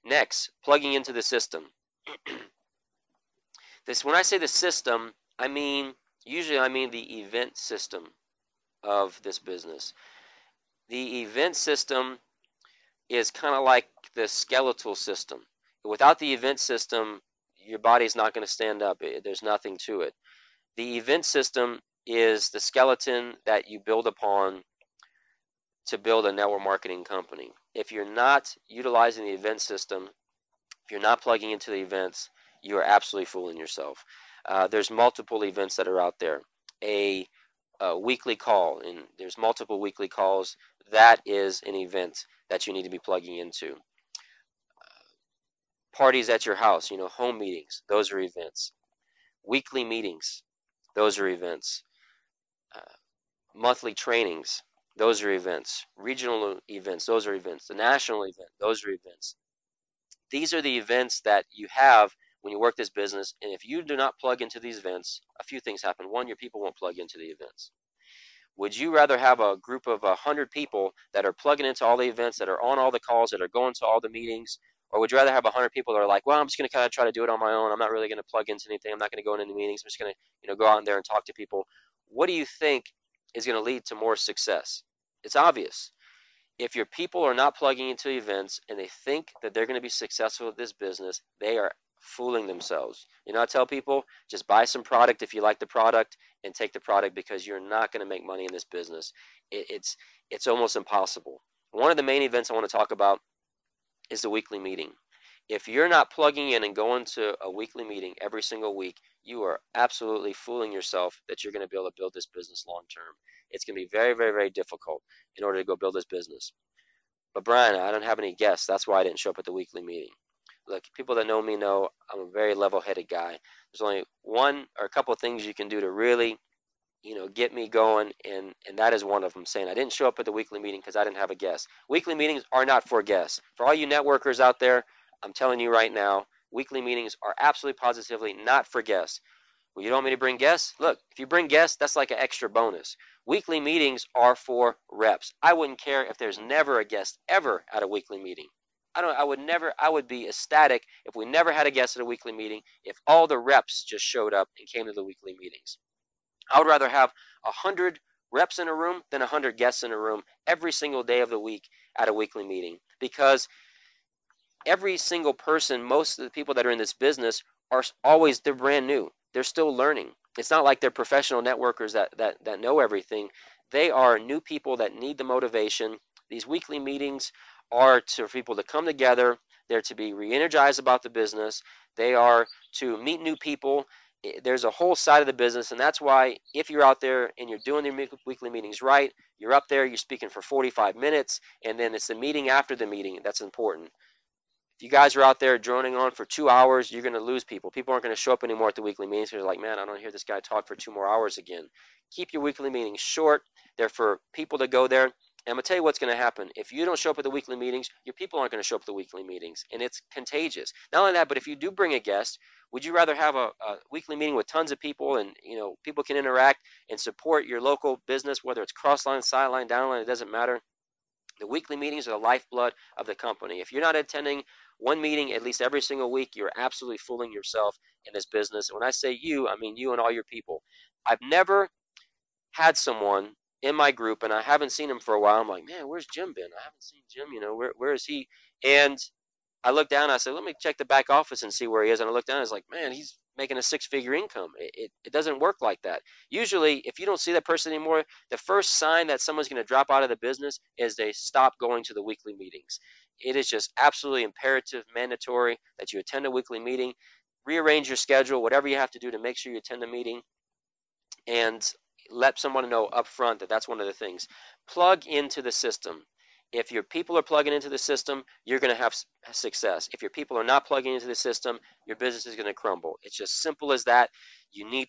Next, plugging into the system. When I say the system, usually I mean the event system of this business. The event system is kind of like the skeletal system. Without the event system, your body's not going to stand up. There's nothing to it. The event system is the skeleton that you build upon to build a network marketing company. If you're not utilizing the event system, if you're not plugging into the events, you are absolutely fooling yourself. There's multiple events that are out there. A weekly call, and there's multiple weekly calls. That is an event that you need to be plugging into. Parties at your house, home meetings, those are events. Weekly meetings, those are events. Monthly trainings, those are events. Regional events, those are events. The national event, those are events. These are the events that you have when you work this business, and if you do not plug into these events, a few things happen. One, your people won't plug into the events. Would you rather have a group of 100 people that are plugging into all the events, that are on all the calls, that are going to all the meetings, or would you rather have 100 people that are like, well, I'm just going to kind of try to do it on my own. I'm not really going to plug into anything. I'm not going to go into any meetings. I'm just going to go out in there and talk to people. What do you think is going to lead to more success? It's obvious. If your people are not plugging into events and they think that they're going to be successful with this business, they are fooling themselves. I tell people, just buy some product if you like the product and take the product, because you're not going to make money in this business. It's almost impossible. One of the main events I want to talk about is the weekly meeting. If you're not plugging in and going to a weekly meeting every single week, you are absolutely fooling yourself that you're going to be able to build this business long term. It's going to be very, very, very difficult in order to go build this business. But Brian, I don't have any guests. That's why I didn't show up at the weekly meeting. Look, people that know me know I'm a very level-headed guy. There's only one or a couple of things you can do to really, get me going, and that is one of them, saying I didn't show up at the weekly meeting because I didn't have a guest. Weekly meetings are not for guests. For all you networkers out there, I'm telling you right now, weekly meetings are absolutely positively not for guests. Well, you don't want me to bring guests? Look, if you bring guests, that's like an extra bonus. Weekly meetings are for reps. I wouldn't care if there's never a guest ever at a weekly meeting. I would be ecstatic if we never had a guest at a weekly meeting, if all the reps just showed up and came to the weekly meetings. I would rather have 100 reps in a room than 100 guests in a room every single day of the week at a weekly meeting, because every single person, most of the people that are in this business they're brand new. They're still learning. It's not like they're professional networkers that know everything. They are new people that need the motivation. These weekly meetings are for people to come together. They're to be re-energized about the business. They are to meet new people. There's a whole side of the business, and that's why if you're out there and you're doing your weekly meetings right, you're up there, you're speaking for 45 minutes, and then it's the meeting after the meeting that's important. If you guys are out there droning on for 2 hours, you're going to lose people. People aren't going to show up anymore at the weekly meetings. They're like, man, I don't hear this guy talk for 2 more hours again. Keep your weekly meetings short. They're for people to go there. And I'm going to tell you what's going to happen. If you don't show up at the weekly meetings, your people aren't going to show up at the weekly meetings. And it's contagious. Not only that, but if you do bring a guest, would you rather have a weekly meeting with tons of people and people can interact and support your local business, whether it's cross-line, sideline, downline, it doesn't matter. The weekly meetings are the lifeblood of the company. If you're not attending one meeting at least every single week, you're absolutely fooling yourself in this business. And when I say you, I mean you and all your people. I've never had someone in my group, and I haven't seen him for a while. I'm like, man, where's Jim been? I haven't seen Jim. Where is he? And I look down, I said, let me check the back office and see where he is. And I look down, I was like, man, he's making a 6-figure income. It doesn't work like that. Usually, if you don't see that person anymore, the first sign that someone's going to drop out of the business is they stop going to the weekly meetings. It is just absolutely imperative, mandatory that you attend a weekly meeting. Rearrange your schedule, whatever you have to do to make sure you attend a meeting, and let someone know up front that that's one of the things. Plug into the system. If your people are plugging into the system, you're going to have success. If your people are not plugging into the system, your business is going to crumble. It's just simple as that. You need to